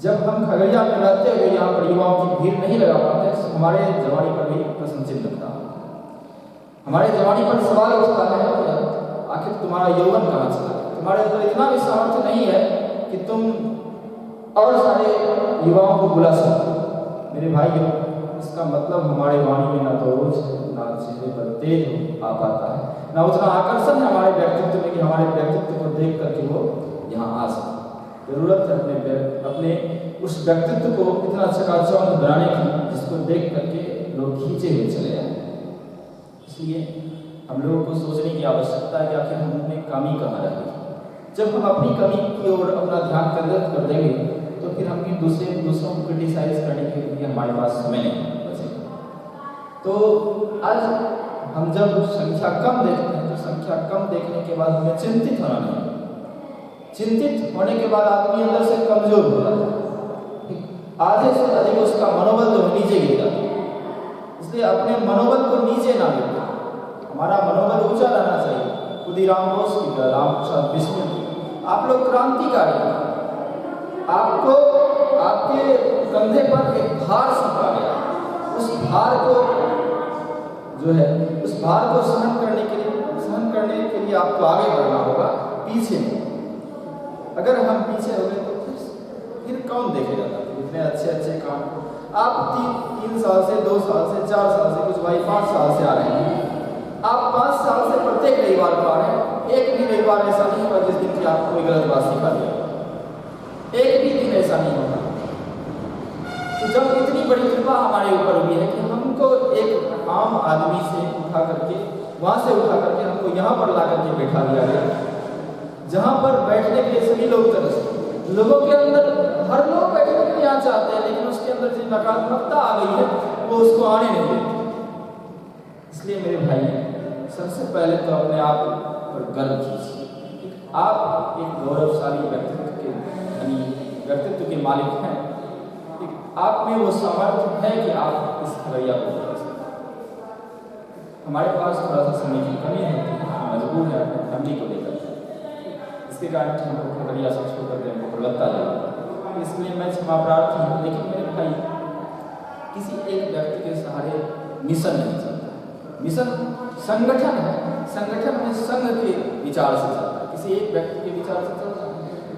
जब हम खगड़िया में रहते हुए यहाँ पर युवाओं की भीड़ नहीं लगा पाते तो हमारे जवानी पर भी प्रश्न चिन्ह लगता है। हमारे जवानी पर सवाल उठता है कि आखिर तुम्हारा यौवन कहाँ चला? तुम्हारे अंदर इतना भी सामर्थ्य नहीं है कि तुम और सारे युवाओं को बुला सको। मेरे भाइयों, इसका मतलब हमारे वाणी में ना तो रोज ना चेहरे पर तेज आ पाता है, ना उतना आकर्षण है हमारे व्यक्तित्व में कि हमारे व्यक्तित्व को देख करके वो यहाँ आ सके। जरूरत है अपने उस व्यक्तित्व को इतना चकाचौंध बनाने की जिसको देख करके लोग खींचे हुए चले जाए। इसलिए हम लोगों को सोचने की आवश्यकता है कि आखिर हमने कमी कहाँ रखी। जब हम अपनी कमी की ओर अपना ध्यान केंद्रित कर देंगे तो फिर हम दूसरों को क्रिटिसाइज करने के लिए हमारे पास समय नहीं बचेगा। तो आज हम जब संख्या कम देखते हैं तो संख्या कम देखने के बाद हमें चिंतित होना नहीं। चिंतित होने के बाद आदमी अंदर से कमजोर हो जाता है, आधे से अधिक उसका मनोबल जो नीचे गिर जाता है। इसलिए अपने मनोबल को नीचे ना गिरना, हमारा मनोबल ऊंचा रहना चाहिए। खुदीराम बोस की तरह, रामप्रसाद बिस्मिल की, आप लोग क्रांतिकारी हैं। आपको आपके कंधे पर एक भार सौंपा गया, उस भार को जो है उस भार को सहन करने के लिए आपको आगे बढ़ना होगा, पीछे नहीं। अगर हम पीछे हो गए तो फिर कौन देखेगा? इतने अच्छे काम आप 3 साल से, 2 साल से, 4 साल से, कुछ भाई 5 साल से आ रहे हैं। आप 5 साल से प्रत्येक रविवार को आ रहे हैं। एक भी रविवार ऐसा नहीं होगा जिस दिन की आपको कोई गलत बात सिखा दिया, एक भी दिन ऐसा नहीं होगा। तो जब इतनी बड़ी कृपा हमारे ऊपर हुई है कि हमको एक आम आदमी से उठा करके हमको यहाँ पर ला करके बैठा दिया गया, जहाँ पर बैठने के लिए सभी लोग तरसते। लोगों के अंदर हर लोग बैठने के लिए यहाँ चाहते हैं, लेकिन उसके अंदर जो नकारात्मकता आ गई है वो उसको आने नहीं देती। इसलिए मेरे भाई, सबसे पहले तो अपने आप पर गर्व कीजिए। आप एक गौरवशाली व्यक्तित्व के मालिक हैं। आप में वो सामर्थ्य है कि आप इस खगड़िया को कर सकते हैं। हमारे पास थोड़ा सा समय की कमी है, मजबूर है अपने फैमिली को लेकर, इसके कारण हम लोग खगड़िया से छोड़ कर हमको कोलकाता जाए। इसलिए मैं क्षमा प्रार्थी हूँ। लेकिन मेरे भाई, किसी एक व्यक्ति के सहारे मिशन नहीं चलता। मिशन संगठन है, संगठन में संघ के विचार से चलता है, किसी एक व्यक्ति के विचार से चलता है।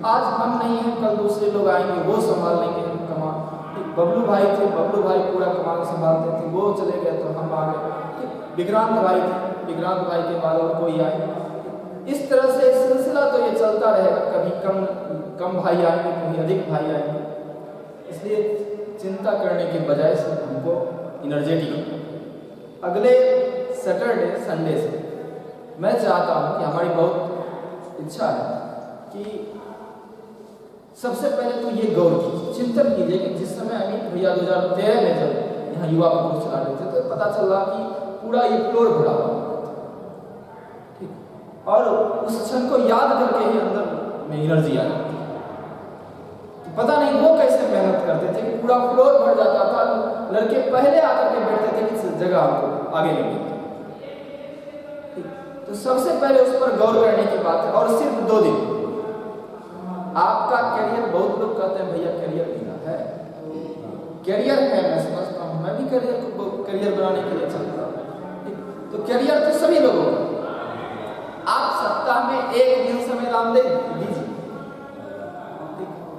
आज हम नहीं हैं, कल दूसरे लोग आएंगे, वो संभाल लेंगे कमान। बबलू भाई थे, बबलू भाई पूरा कमान संभालते थे, वो चले गए तो हम आ गए। विक्रांत भाई थे, विक्रांत भाई के बाद और कोई आए। इस तरह से सिलसिला तो ये चलता रहेगा, कभी कम भाई आएंगे, कभी अधिक भाई आएंगे। इसलिए चिंता करने के बजाय से हमको एनर्जेटिक अगले सैटरडे संडे से मैं चाहता हूँ कि हमारी बहुत इच्छा है कि सबसे पहले तो ये गौर कीजिए, चिंतन कीजिए कि जिस समय अमित भैया 2013 में जब यहाँ युवा कोर्स चला रहे थे तो पता चला कि पूरा ये फ्लोर भरा हुआ, ठीक। और उस क्षण को याद करके ही अंदर में एनर्जी आ जाती है। तो पता नहीं वो कैसे मेहनत करते थे कि पूरा फ्लोर भर जाता था, लड़के पहले आकर के बैठते थे कि जगह आपको आगे नहीं मिलती। तो सबसे पहले उस पर गौर करने की बात है। और सिर्फ 2 दिन आपका करियर, बहुत लोग कहते हैं भैया करियर नहीं है, करियर है, मैं समझता हूँ, मैं भी करियर बनाने के लिए चलता हूँ। तो करियर तो सभी लोगों को, आप सप्ताह में 1 दिन समय दान दीजिए,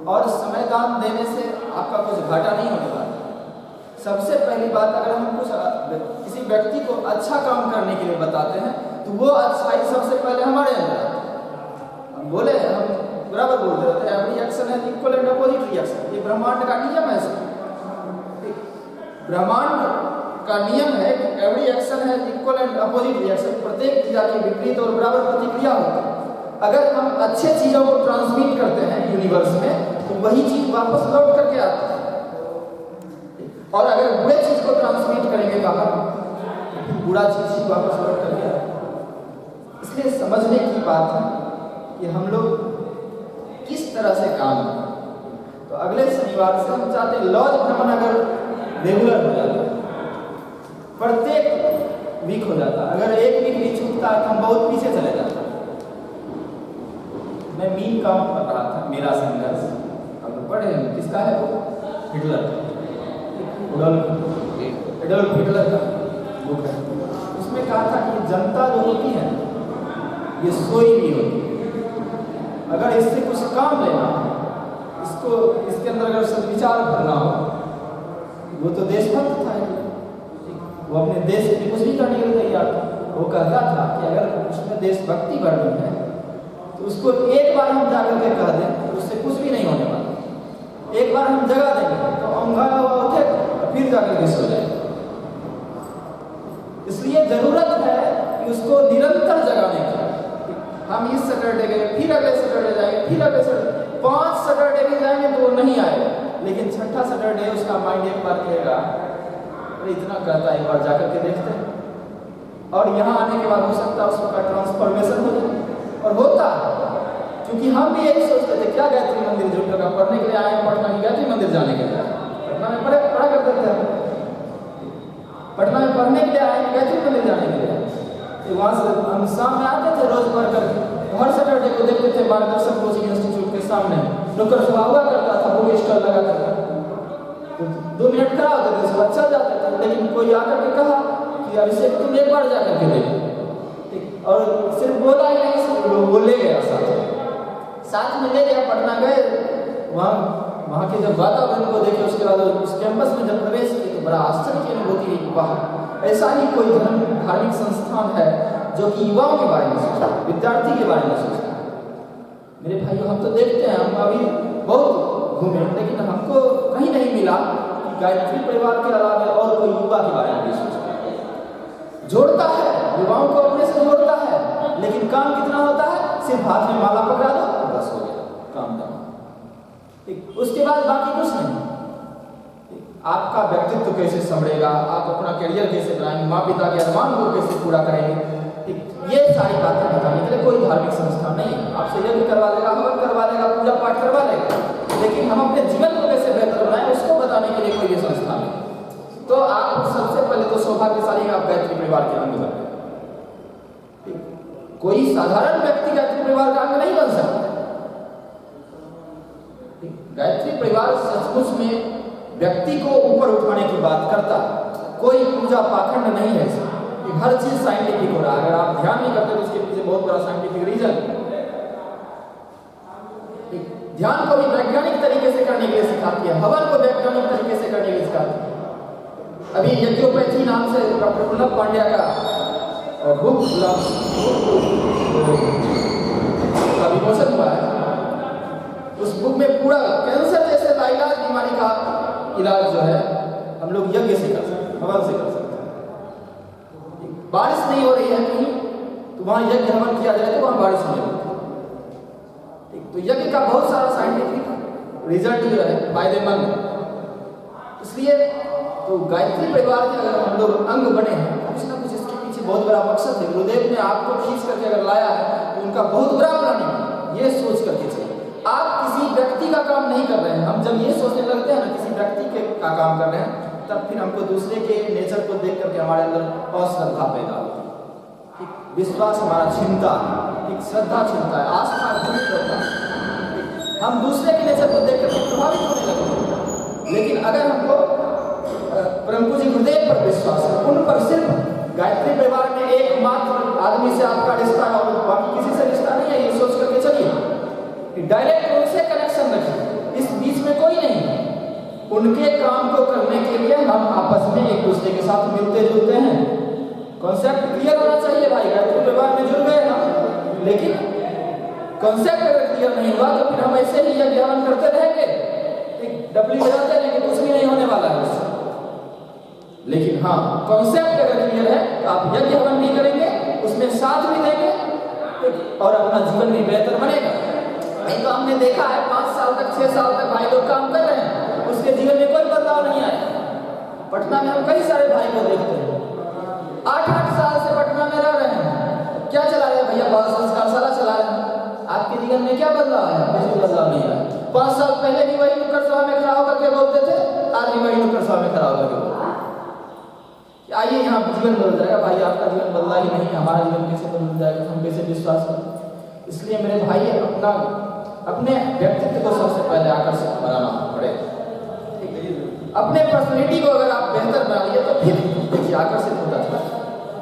और समय दान देने से आपका कुछ घाटा नहीं होने वाला। सबसे पहली बात, अगर हम किसी व्यक्ति को अच्छा काम करने के लिए बताते हैं तो वो अच्छाई सबसे पहले हमारे अंदर आती है। हम बोले, हम बराबर बोलते रहते हैं, एवरी एक्शन है इक्वल एंड अपोजिट रिएक्शन। ये ब्रह्मांड का नियम है। ब्रह्मांड का नियम है कि एवरी एक्शन है इक्वल एंड अपोजिट रिएक्शन। प्रत्येक क्रिया की विपरीत और बराबर प्रतिक्रिया होती है। अगर हम अच्छे चीजों को ट्रांसमिट करते हैं यूनिवर्स में तो वही चीज वापस लौट करके आती है, और अगर बुरे चीज को ट्रांसमिट करेंगे बाहर तो बुरा चीज ही वापस लौट करके आती है। इसलिए समझने की बात है कि हम लोग किस तरह से काम करें। तो अगले शनिवार से हम चाहते हैं लॉज भ्रमण अगर रेगुलर हो जाता है, प्रत्येक वीक हो जाता है, अगर एक वीक भी छूटता है तो हम बहुत पीछे चले जाते हैं। मैं मीन काम कर रहा था, मेरा संघर्ष, अब पढ़े किसका है हिटलर, एडोल्फ हिटलर का बुक है। उसमें कहा था कि जनता जो होती है ये सोई भी होती है, अगर इससे कुछ काम लेना हो, इसको इसके अंदर अगर सदविचार करना हो, वो तो देशभक्त था, वो अपने देश के लिए कुछ भी करने के लिए तैयार था। वो कहता था कि अगर उसमें देशभक्ति बढ़नी है तो उसको एक बार हम जाकर के कह दें तो उससे कुछ भी नहीं होने वाला। एक बार हम जगा देंगे तो औंधा हुआ उठेगा, फिर जाकर के सो जाएगा। इसलिए जरूरत है कि उसको निरंतर जगाने की। हम इस सैटरडे गए, फिर अगले सैटरडे जाएंगे, फिर अगले सैटरडे, 5 सैटरडे भी जाएंगे तो वो नहीं आएगा, लेकिन छठा सैटरडे उसका माइंड एक बार कहेगा अरे इतना कहता है, एक बार जाकर के देखते हैं। और यहाँ आने के बाद हो सकता है उसका ट्रांसफॉर्मेशन हो जाए, और होता है। क्योंकि हम भी यही सोचते थे क्या गायत्री मंदिर जो लोग पढ़ने के लिए आए पटना की गायत्री मंदिर जाने के लिए, पटना में पढ़ा करते थे, पटना में पढ़ने के लिए आए गायत्री मंदिर जाने के लिए। तो वहाँ से हम शाम में आते थे रोज पढ़ कर, हर सैटरडे को देखते थे मार्गदर्शन कोचिंग इंस्टीट्यूट के सामने नुक्कड़ सभा हुआ करता था, बुक स्टॉल लगा करता, तो 2 मिनट खड़ा होते थे, सब अच्छा जाते थे। लेकिन कोई आकर के कहा कि अभिषेक तुम एक बार जाकर के देखो, और सिर्फ बोला ही नहीं, सिर्फ वो ले गया साथ में ले गया। पटना गए, वहाँ के जब वातावरण को देखे उसके बाद उस कैंपस में जब प्रवेश किए तो बड़ा आश्चर्य की अनुभूति हुई। वाह, ऐसा ही कोई धार्मिक संस्थान है जो कि युवाओं के बारे में सोचता है, विद्यार्थी के बारे में सोचता है। मेरे भाइयों, हम तो देखते हैं, हम अभी बहुत घूमे, लेकिन हमको कहीं नहीं मिला कि गायत्री परिवार के अलावा और कोई युवा के बारे में भी सोचता है। जोड़ता है, युवाओं को अपने से जोड़ता है, लेकिन काम कितना होता है, सिर्फ हाथ में माला पकड़ा दो बस हो गया काम था। ठीक, उसके बाद बाकी कुछ नहीं। आपका व्यक्तित्व कैसे संभलेगा, आप अपना करियर कैसे बनाएंगे, माँ पिता के अरमान को कैसे पूरा करेंगे, ये सारी बातें बताने के लिए कोई धार्मिक संस्थान नहीं है। आपसे यज्ञ करवा लेगा, हवन करवा लेगा, पूजा पाठ करवा लेगा, लेकिन हम अपने जीवन को कैसे बेहतर बनाएं उसको बताने के लिए कोई भी संस्थान नहीं। तो आप सबसे पहले तो सौभाग्यशाली आप गायत्री परिवार के अंग बने। कोई साधारण व्यक्ति गायत्री परिवार का अंग नहीं बन सकता। गायत्री परिवार सचमुच में व्यक्ति को ऊपर उठाने की बात करता है, कोई पूजा पाखंड नहीं है। हर चीज साइंटिफिक हो रहा है, अगर आप ध्यान नहीं करते तो इसके पीछे बहुत बड़ा साइंटिफिक रीजन। ध्यान को भी वैज्ञानिक तरीके से करने के लिए सिखाती है, हवन को वैज्ञानिक तरीके से करने के लिए सिखाती है। अभी यज्ञोपैथी नाम से डॉक्टर प्रणब पांड्या का बुक का विमोचन हुआ है। उस बुक में पूरा कैंसर जैसे लाइलाज बीमारी का इलाज जो है हम लोग यज्ञ से कर सकते हैं, हवन से कर सकते हैं। बारिश नहीं हो रही है कहीं तो वहां यज्ञ हवन किया जाए तो वहां बारिश नहीं होती। तो यज्ञ का बहुत सारा साइंटिफिक रिजल्ट जो है फायदेमंद। इसलिए तो गायत्री परिवार के अगर हम लोग अंग बने हैं, कुछ ना कुछ इसके पीछे बहुत बड़ा मकसद है। गुरुदेव ने आपको खींच करके अगर लाया है तो उनका बहुत बड़ा प्लानिंग, ये सोच करके चलिए। आप किसी व्यक्ति का काम नहीं कर रहे हैं। हम जब ये सोचने लगते हैं ना किसी व्यक्ति का काम कर रहे हैं, तब फिर हमको दूसरे के नेचर को देख करके हमारे अंदर अश्रद्धा पैदा होती है, विश्वास हमारा छिनता है, एक श्रद्धा छिनता है, आस्था भ्रमित होता है, हम दूसरे के नेचर को देख करके प्रभावित होने लगते हैं। लेकिन अगर हमको परम पूज्य गुरुदेव पर विश्वास है, उन पर सिर्फ गायत्री परिवार में एकमात्र आदमी से आपका रिश्ता है और बाकी किसी से रिश्ता नहीं है, ये सोच करके चलिए। डायरेक्ट उनसे कनेक्शन रखिए, इस बीच में कोई नहीं है। उनके काम को करने के लिए हम आपस में एक दूसरे के साथ मिलते जुलते हैं। कॉन्सेप्ट क्लियर होना चाहिए भाई। गायत्री परिवार में जुड़ गए हम, लेकिन कॉन्सेप्ट अगर क्लियर नहीं हुआ तो फिर हम ऐसे ही यज्ञ हवन करते रहेंगे, डबली बजाते रहेंगे, कुछ भी नहीं होने वाला है उससे। लेकिन हाँ, कॉन्सेप्ट अगर क्लियर है तो आप यज्ञ हवन भी करेंगे, उसमें साथ भी देंगे और अपना जीवन भी बेहतर बनेगा। नहीं तो हमने देखा है 5 साल तक 6 साल तक भाई लोग काम कर रहे हैं, उसके जीवन में कोई बदलाव नहीं आया। पटना में हम कई सारे भाई को देखते हैं 8-8 साल से पटना में रह रहे हैं, क्या चला रहे हैं भैया, बाल संस्कारशाला चला रहे हैं। आपके जीवन में क्या बदलाव है? कुछ बदलाव नहीं आया। 5 साल पहले भी वही नुक्कड़ सभा में खड़ा होकर के बोलते थे, आज भी वही नुक्कड़ सभा में खड़ा होकर के बोलते। आइए यहाँ जीवन बदल जाएगा भाई, आपका जीवन बदला ही नहीं, हमारा जीवन कैसे बदल जाएगा, हम कैसे विश्वास करें। इसलिए मेरे भाई अपने व्यक्तित्व को सबसे पहले आकर्षक बनाना पड़ेगा। अपने पर्सनैलिटी को अगर आप बेहतर बना लिए तो फिर देखिए आकर्षित होता था।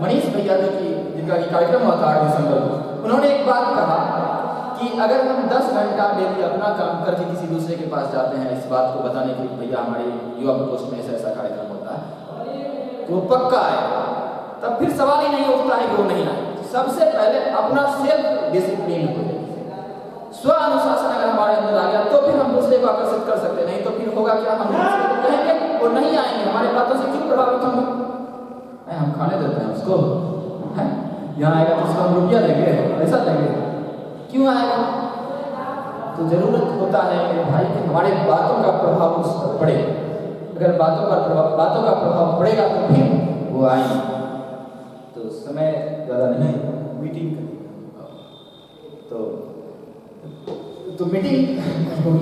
मनीष भैया देखिए जिनका कि कार्यक्रम हुआ था 8 दिसंबर को, उन्होंने एक बात कहा कि अगर हम 10 घंटा डेली अपना काम करके किसी दूसरे के पास जाते हैं इस बात को बताने के लिए भैया हमारे युवा पोस्ट में ऐसा ऐसा कार्यक्रम होता है तो पक्का आएगा, तब फिर सवाल ही नहीं उठता है कि वो नहीं आए। सबसे पहले अपना सेल्फ डिसिप्लिन हो जाए, स्व अनुशासन अगर हमारे अंदर आ गया तो फिर हम दूसरे को आकर्षित कर सकते, नहीं तो फिर होगा क्या, हम दूसरे को कहेंगे वो नहीं आएंगे, हमारे बातों से क्यों प्रभावित होंगे। हम खाने देते हैं उसको, यहाँ आएगा तो उसको हम रुपया देंगे, पैसा देंगे, क्यों आएगा। तो जरूरत होता है मेरे भाई कि हमारे बातों का प्रभाव उस पर पड़े, अगर बातों का प्रभाव पड़ेगा तो फिर वो आएंगे। तो समय ज़्यादा नहीं, मीटिंग तो मीटिंग होगी।